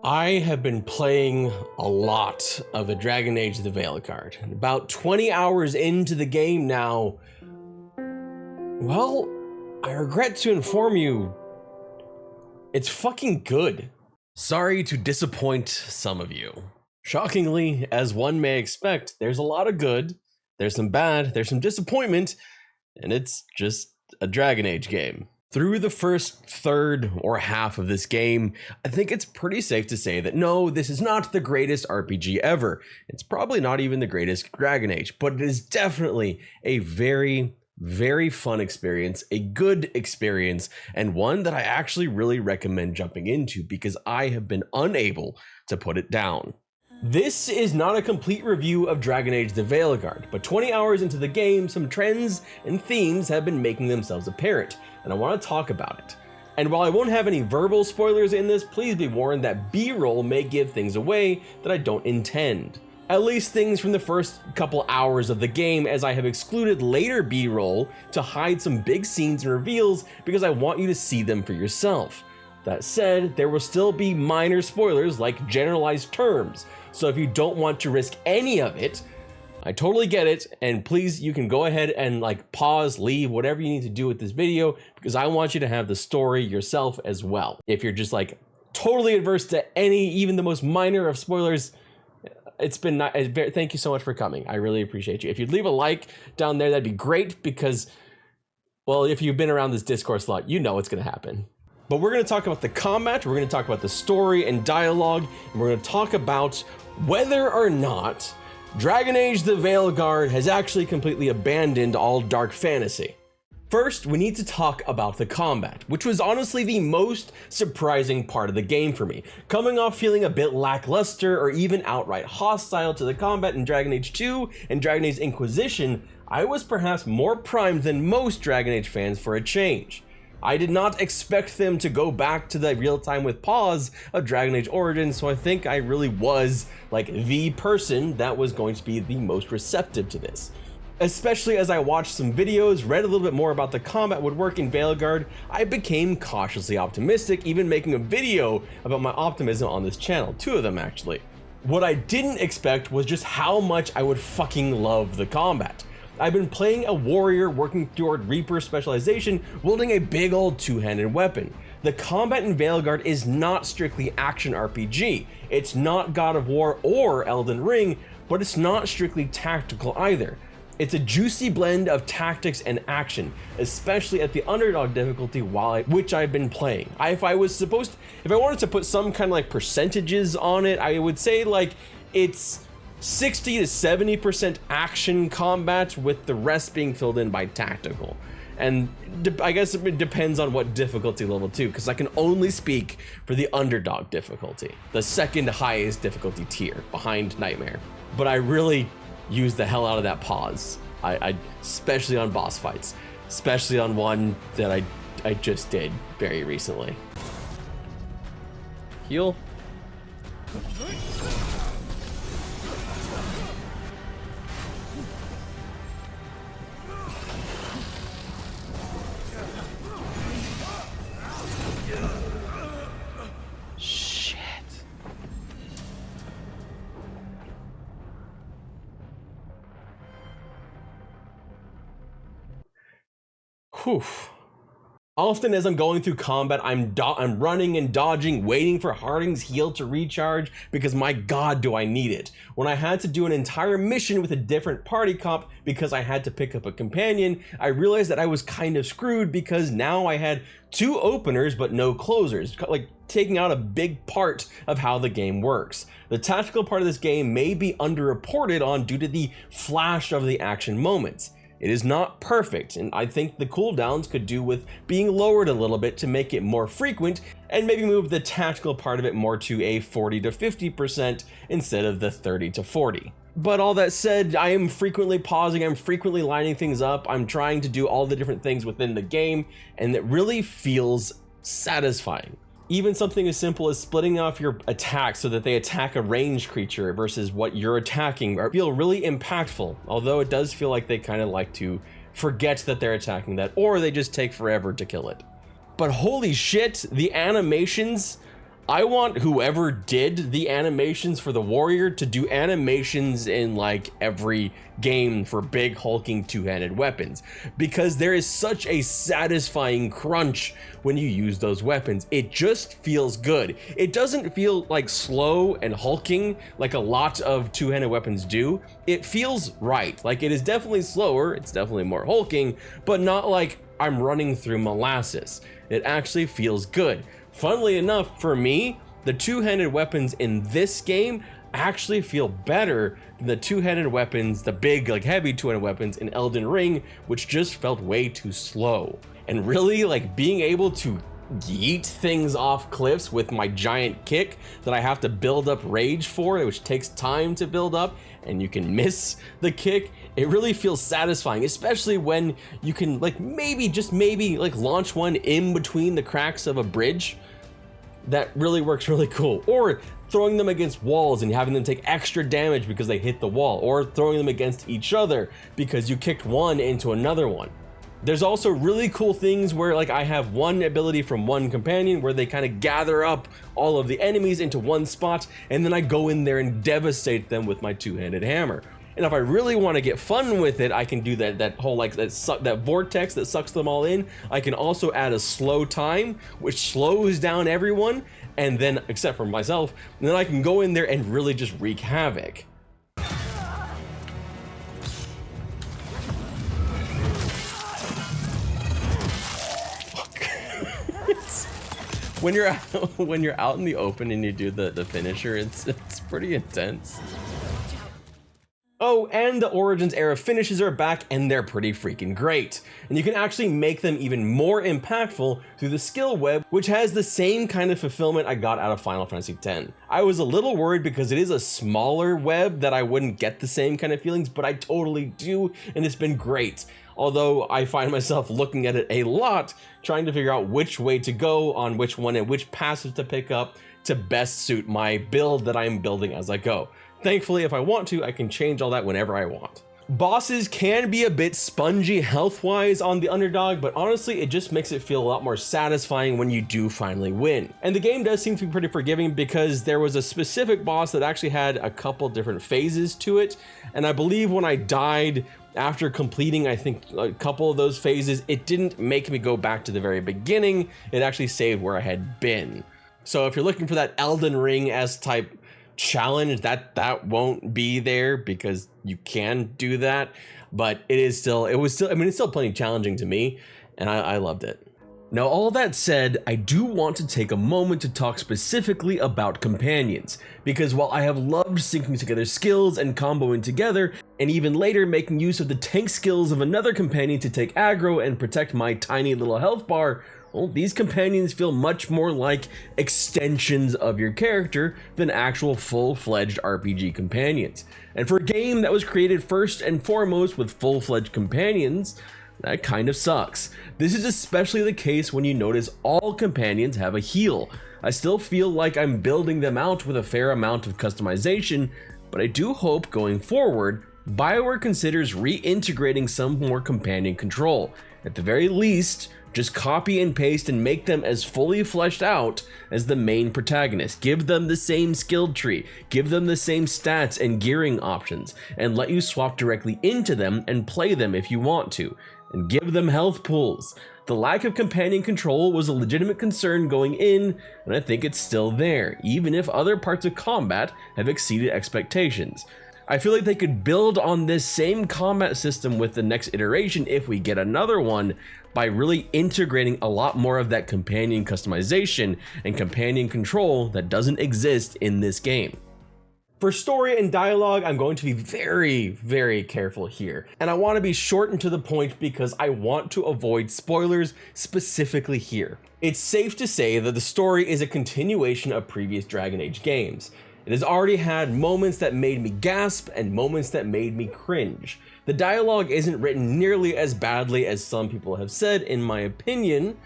I have been playing a lot of the Dragon Age the Veilguard. About 20 hours into the game now. Well, I regret to inform you, it's fucking good. Sorry to disappoint some of you. Shockingly, as one may expect, there's a lot of good, there's some bad, there's some disappointment, and it's just a Dragon Age game. Through the first third or half of this game, I think it's pretty safe to say that no, this is not the greatest RPG ever. It's probably not even the greatest Dragon Age, but it is definitely a very, very fun experience, a good experience, and one that I actually really recommend jumping into because I have been unable to put it down. This is not a complete review of Dragon Age the Veilguard, but 20 hours into the game, some trends and themes have been making themselves apparent, and I want to talk about it. And while I won't have any verbal spoilers in this, please be warned that B-roll may give things away that I don't intend. At least things from the first couple hours of the game, as I have excluded later B-roll to hide some big scenes and reveals because I want you to see them for yourself. That said, there will still be minor spoilers like generalized terms, so if you don't want to risk any of it, I totally get it, and please, you can go ahead and pause, leave, whatever you need to do with this video, because I want you to have the story yourself as well. If you're just totally adverse to any, even the most minor of spoilers, it's been thank you so much for coming. I really appreciate you. If you'd leave a like down there, that'd be great, because, well, if you've been around this discourse a lot, you know what's gonna happen. But we're going to talk about the combat, we're going to talk about the story and dialogue, and we're going to talk about whether or not Dragon Age the Veilguard has actually completely abandoned all dark fantasy. First, we need to talk about the combat, which was honestly the most surprising part of the game for me. Coming off feeling a bit lackluster or even outright hostile to the combat in Dragon Age 2 and Dragon Age Inquisition, I was perhaps more primed than most Dragon Age fans for a change. I did not expect them to go back to the real-time with pause of Dragon Age Origins, so I think I really was the person that was going to be the most receptive to this. Especially as I watched some videos, read a little bit more about the combat would work in Veilguard, I became cautiously optimistic, even making a video about my optimism on this channel, 2 of them actually. What I didn't expect was just how much I would fucking love the combat. I've been playing a warrior working toward Reaper specialization, wielding a big old two-handed weapon. The combat in Veilguard is not strictly action RPG. It's not God of War or Elden Ring, but it's not strictly tactical either. It's a juicy blend of tactics and action, especially at the underdog difficulty which I've been playing. If I wanted to put some kind of percentages on it, I would say it's 60 to 70% action combat, with the rest being filled in by tactical. And I guess it depends on what difficulty level too, because I can only speak for the underdog difficulty, the second highest difficulty tier behind Nightmare. But I really use the hell out of that pause, I especially on boss fights, especially on one that I just did very recently. Heal. Whew. Often as I'm going through combat, I'm running and dodging, waiting for Harding's heal to recharge, because my god do I need it. When I had to do an entire mission with a different party comp because I had to pick up a companion, I realized that I was kind of screwed, because now I had 2 openers but no closers, taking out a big part of how the game works. The tactical part of this game may be underreported on due to the flash of the action moments. It is not perfect, and I think the cooldowns could do with being lowered a little bit to make it more frequent, and maybe move the tactical part of it more to a 40 to 50% instead of the 30 to 40. But all that said, I am frequently pausing, I'm frequently lining things up, I'm trying to do all the different things within the game, and it really feels satisfying. Even something as simple as splitting off your attacks so that they attack a ranged creature versus what you're attacking feel really impactful, although it does feel like they kind of like to forget that they're attacking that, or they just take forever to kill it. But holy shit, the animations I want whoever did the animations for the warrior to do animations in like every game for big hulking two-handed weapons, because there is such a satisfying crunch when you use those weapons. It just feels good. It doesn't feel like slow and hulking like a lot of two-handed weapons do. It feels right. Like, it is definitely slower, it's definitely more hulking, but not like I'm running through molasses. It actually feels good. Funnily enough, for me, the two-handed weapons in this game actually feel better than the two-handed weapons, the big, like heavy two-handed weapons in Elden Ring, which just felt way too slow. And really, like, being able to yeet things off cliffs with my giant kick that I have to build up rage for, which takes time to build up, and you can miss the kick, it really feels satisfying, especially when you can, like, maybe, just maybe, like, launch one in between the cracks of a bridge. That really works really cool. Or throwing them against walls and having them take extra damage because they hit the wall, or throwing them against each other because you kicked one into another one. There's also really cool things where, like, I have one ability from one companion where they kind of gather up all of the enemies into one spot, and then I go in there and devastate them with my two-handed hammer. And if I really want to get fun with it, I can do that whole, like, that vortex that sucks them all in. I can also add a slow time, which slows down everyone, and then, except for myself, and then I can go in there and really just wreak havoc. When you're out in the open and you do the finisher, it's pretty intense. Oh, and the Origins era finishes are back, and they're pretty freaking great. And you can actually make them even more impactful through the skill web, which has the same kind of fulfillment I got out of Final Fantasy X. I was a little worried because it is a smaller web that I wouldn't get the same kind of feelings, but I totally do, and it's been great. Although I find myself looking at it a lot, trying to figure out which way to go on which one and which passive to pick up to best suit my build that I'm building as I go. Thankfully, if I want to, I can change all that whenever I want. Bosses can be a bit spongy health-wise on the underdog, but honestly, it just makes it feel a lot more satisfying when you do finally win. And the game does seem to be pretty forgiving because there was a specific boss that actually had a couple different phases to it, and I believe when I died after completing, I think, a couple of those phases, it didn't make me go back to the very beginning. It actually saved where I had been. So if you're looking for that Elden Ring-esque type challenge, that won't be there because you can do that, but it's still plenty challenging to me, and I loved it. Now, all that said, I do want to take a moment to talk specifically about companions, because while I have loved syncing together skills and comboing together, and even later making use of the tank skills of another companion to take aggro and protect my tiny little health bar, well, these companions feel much more like extensions of your character than actual full-fledged RPG companions. And for a game that was created first and foremost with full-fledged companions, that kind of sucks. This is especially the case when you notice all companions have a heal. I still feel like I'm building them out with a fair amount of customization, but I do hope going forward, BioWare considers reintegrating some more companion control. At the very least, just copy and paste and make them as fully fleshed out as the main protagonist. Give them the same skill tree, give them the same stats and gearing options, and let you swap directly into them and play them if you want to. And give them health pools. The lack of companion control was a legitimate concern going in, and I think it's still there, even if other parts of combat have exceeded expectations. I feel like they could build on this same combat system with the next iteration if we get another one, by really integrating a lot more of that companion customization and companion control that doesn't exist in this game. For story and dialogue, I'm going to be very, very careful here, and I want to be short and to the point because I want to avoid spoilers specifically here. It's safe to say that the story is a continuation of previous Dragon Age games. It has already had moments that made me gasp and moments that made me cringe. The dialogue isn't written nearly as badly as some people have said, in my opinion,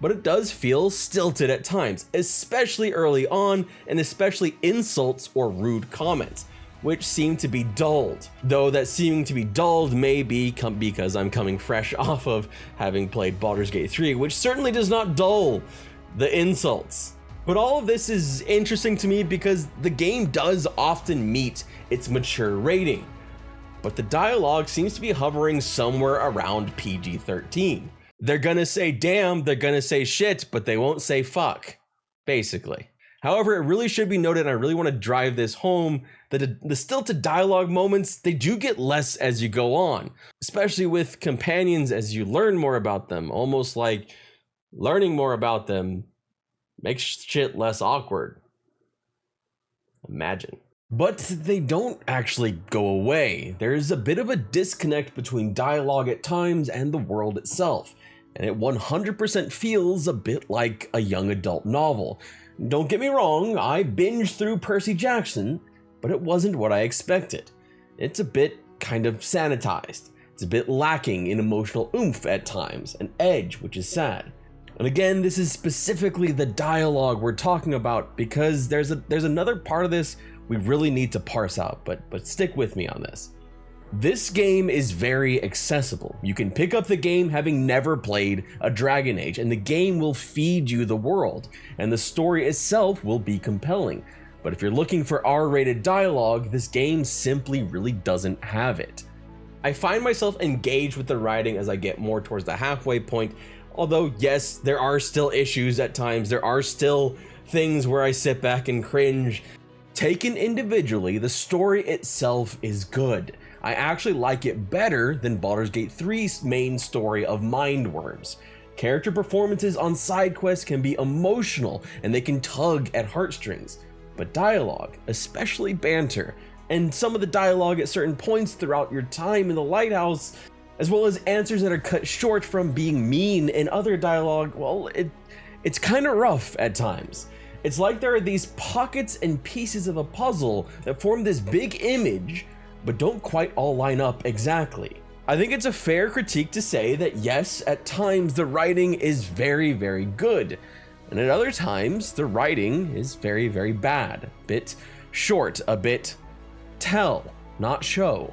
but it does feel stilted at times, especially early on, and especially insults or rude comments, which seem to be dulled. Though that seeming to be dulled may be because I'm coming fresh off of having played Baldur's Gate 3, which certainly does not dull the insults. But all of this is interesting to me because the game does often meet its mature rating, but the dialogue seems to be hovering somewhere around PG-13. They're gonna say damn, they're gonna say shit, but they won't say fuck, basically. However, it really should be noted, and I really want to drive this home, that the stilted dialogue moments, they do get less as you go on, especially with companions as you learn more about them, almost like learning more about them makes shit less awkward. Imagine. But they don't actually go away. There's a bit of a disconnect between dialogue at times and the world itself, and it 100% feels a bit like a young adult novel. Don't get me wrong, I binged through Percy Jackson, but it wasn't what I expected. It's a bit kind of sanitized. It's a bit lacking in emotional oomph at times, and edge, which is sad. And again, this is specifically the dialogue we're talking about, because there's another part of this we really need to parse out, but stick with me on this. This game is very accessible. You can pick up the game having never played a Dragon Age, and the game will feed you the world, and the story itself will be compelling. But if you're looking for R-rated dialogue, this game simply really doesn't have it. I find myself engaged with the writing as I get more towards the halfway point, although yes, there are still issues at times. There are still things where I sit back and cringe. Taken individually, the story itself is good. I actually like it better than Baldur's Gate 3's main story of Mind Worms. Character performances on side quests can be emotional and they can tug at heartstrings, but dialogue, especially banter, and some of the dialogue at certain points throughout your time in the lighthouse, as well as answers that are cut short from being mean in other dialogue, well, it's kind of rough at times. It's like there are these pockets and pieces of a puzzle that form this big image, but don't quite all line up exactly. I think it's a fair critique to say that yes, at times the writing is very, very good, and at other times the writing is very, very bad. A bit short, a bit tell, not show.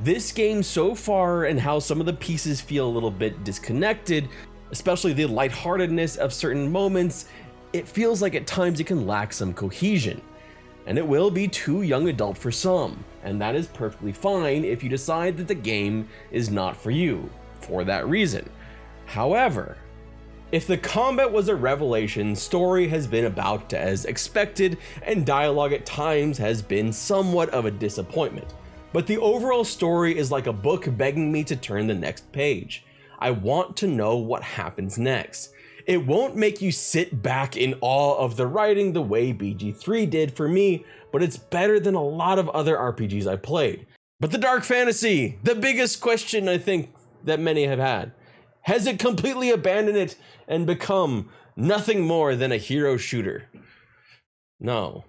This game so far, and how some of the pieces feel a little bit disconnected, especially the lightheartedness of certain moments, it feels like at times it can lack some cohesion. And it will be too young adult for some, and that is perfectly fine if you decide that the game is not for you, for that reason. However, if the combat was a revelation, story has been about as expected, and dialogue at times has been somewhat of a disappointment. But the overall story is like a book begging me to turn the next page. I want to know what happens next. It won't make you sit back in awe of the writing the way BG3 did for me, but it's better than a lot of other RPGs I played. But the dark fantasy, the biggest question I think that many have had. Has it completely abandoned it and become nothing more than a hero shooter? No.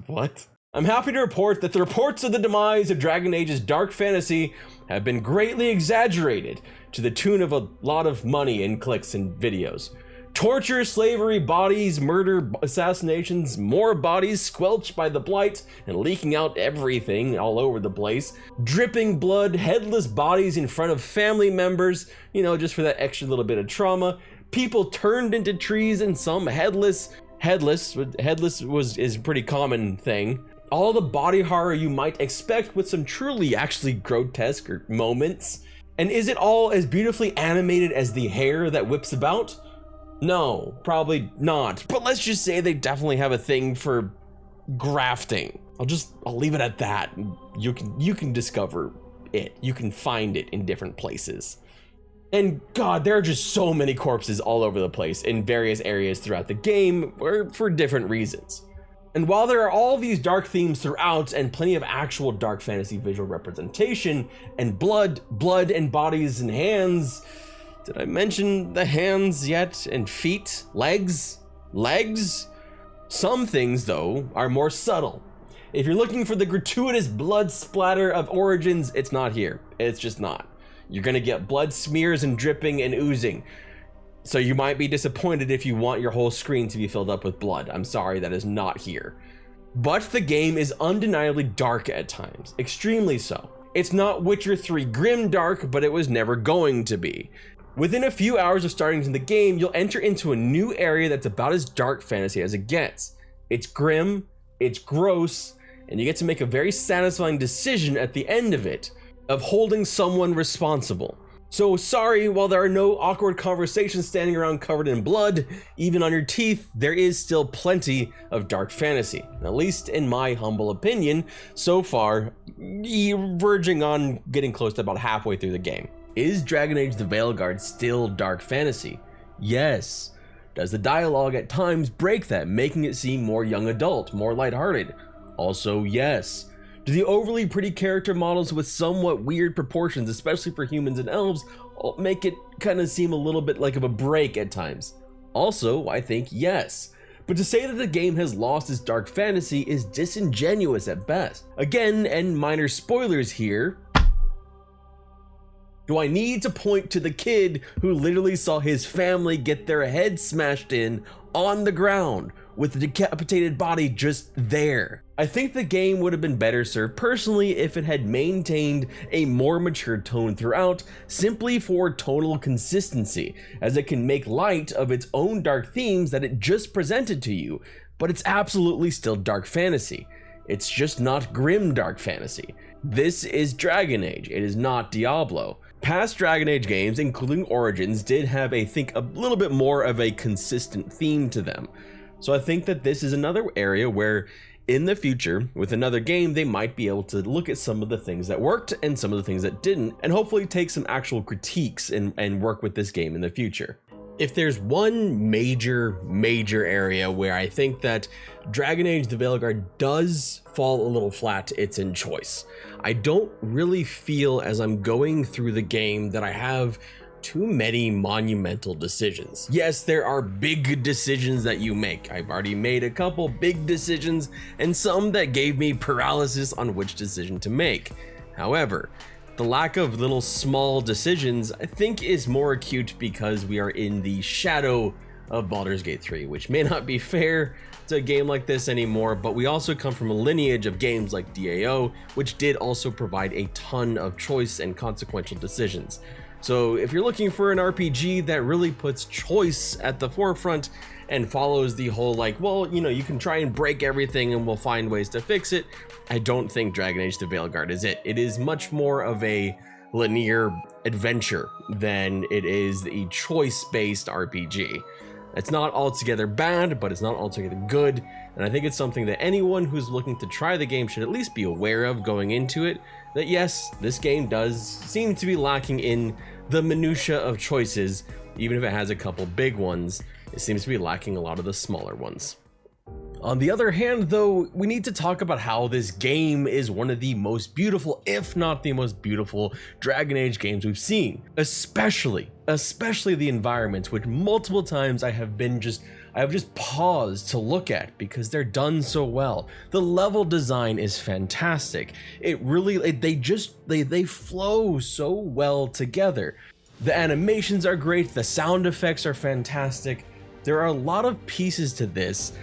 What? I'm happy to report that the reports of the demise of Dragon Age's dark fantasy have been greatly exaggerated to the tune of a lot of money and clicks and videos. Torture, slavery, bodies, murder, assassinations, more bodies squelched by the blight and leaking out everything all over the place. Dripping blood, headless bodies in front of family members, just for that extra little bit of trauma. People turned into trees and some headless. Headless is a pretty common thing. All the body horror you might expect with some truly actually grotesque moments. And is it all as beautifully animated as the hair that whips about? No, probably not. But let's just say they definitely have a thing for grafting. I'll leave it at that. You can discover it. You can find it in different places. And God, there are just so many corpses all over the place in various areas throughout the game for different reasons. And while there are all these dark themes throughout and plenty of actual dark fantasy visual representation and blood and bodies and hands, did I mention the hands yet? And feet? Legs? Some things, though, are more subtle. If you're looking for the gratuitous blood splatter of Origins, it's not here. It's just not. You're gonna get blood smears and dripping and oozing. So you might be disappointed if you want your whole screen to be filled up with blood. I'm sorry, that is not here. But the game is undeniably dark at times, extremely so. It's not Witcher 3 grim dark, but it was never going to be. Within a few hours of starting in the game, you'll enter into a new area that's about as dark fantasy as it gets. It's grim, it's gross, and you get to make a very satisfying decision at the end of it, of holding someone responsible. So sorry, while there are no awkward conversations standing around covered in blood, even on your teeth, there is still plenty of dark fantasy, at least in my humble opinion, so far, verging on getting close to about halfway through the game. Is Dragon Age the Veilguard still dark fantasy? Yes. Does the dialogue at times break that, making it seem more young adult, more lighthearted? Also, yes. Do the overly pretty character models with somewhat weird proportions, especially for humans and elves, make it kind of seem a little bit like of a break at times? Also, I think yes. But to say that the game has lost its dark fantasy is disingenuous at best. Again, and minor spoilers here, do I need to point to the kid who literally saw his family get their head smashed in on the ground with the decapitated body just there? I think the game would have been better served personally if it had maintained a more mature tone throughout, simply for tonal consistency, as it can make light of its own dark themes that it just presented to you, but it's absolutely still dark fantasy. It's just not grim dark fantasy. This is Dragon Age, it is not Diablo. Past Dragon Age games, including Origins, did have, I think, a little bit more of a consistent theme to them. So I think that this is another area where in the future, with another game, they might be able to look at some of the things that worked and some of the things that didn't, and hopefully take some actual critiques and work with this game in the future. If there's one major area where I think that Dragon Age the Veilguard does fall a little flat, it's in choice. I don't really feel as I'm going through the game that I have too many monumental decisions. Yes, there are big decisions that you make. I've already made a couple big decisions and some that gave me paralysis on which decision to make. However, the lack of little small decisions I think is more acute because we are in the shadow of Baldur's Gate 3, which may not be fair to a game like this anymore, but we also come from a lineage of games like DAO, which did also provide a ton of choice and consequential decisions. So if you're looking for an RPG that really puts choice at the forefront and follows the whole like, well, you know, you can try and break everything and we'll find ways to fix it, I don't think Dragon Age the Veilguard is it. It is much more of a linear adventure than it is a choice-based RPG. It's not altogether bad, but it's not altogether good, and I think it's something that anyone who's looking to try the game should at least be aware of going into it, that yes, this game does seem to be lacking in the minutia of choices. Even if it has a couple big ones, it seems to be lacking a lot of the smaller ones. On the other hand, though, we need to talk about how this game is one of the most beautiful, if not the most beautiful, Dragon Age games we've seen. Especially the environments, which multiple times I have just paused to look at because they're done so well. The level design is fantastic. It really, they flow so well together. The animations are great, the sound effects are fantastic. There are a lot of pieces to this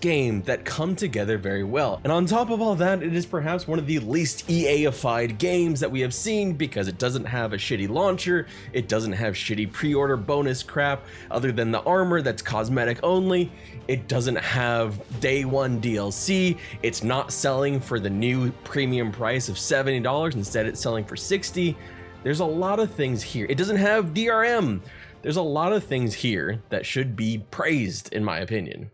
game that come together very well. And on top of all that, it is perhaps one of the least EA-ified games that we have seen because it doesn't have a shitty launcher, it doesn't have shitty pre-order bonus crap other than the armor that's cosmetic only, it doesn't have day one DLC, it's not selling for the new premium price of $70, instead it's selling for $60. There's a lot of things here. It doesn't have DRM. There's a lot of things here that should be praised, in my opinion.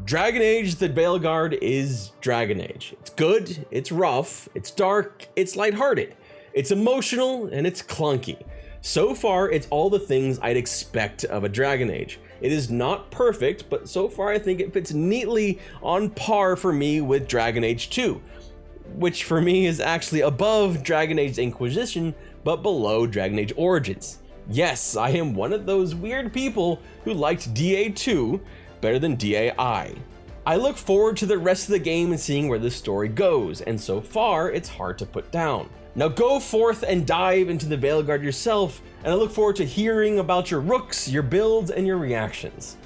Dragon Age the Veilguard is Dragon Age. It's good, it's rough, it's dark, it's lighthearted, it's emotional, and it's clunky. So far, it's all the things I'd expect of a Dragon Age. It is not perfect, but so far I think it fits neatly on par for me with Dragon Age 2, which for me is actually above Dragon Age Inquisition, but below Dragon Age Origins. Yes, I am one of those weird people who liked DA2 better than DAI. I look forward to the rest of the game and seeing where this story goes, and so far, it's hard to put down. Now go forth and dive into the Veilguard yourself, and I look forward to hearing about your rooks, your builds, and your reactions.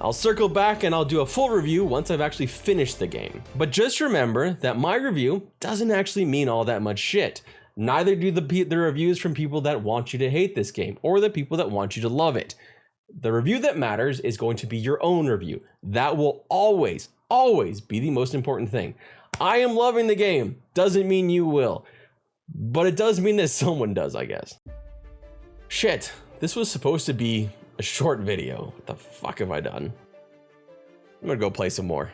I'll circle back and I'll do a full review once I've actually finished the game. But just remember that my review doesn't actually mean all that much shit. Neither do the reviews from people that want you to hate this game or the people that want you to love it. The review that matters is going to be your own review. That will always, always be the most important thing. I am loving the game. Doesn't mean you will. But it does mean that someone does, I guess. Shit, this was supposed to be a short video. What the fuck have I done? I'm gonna go play some more.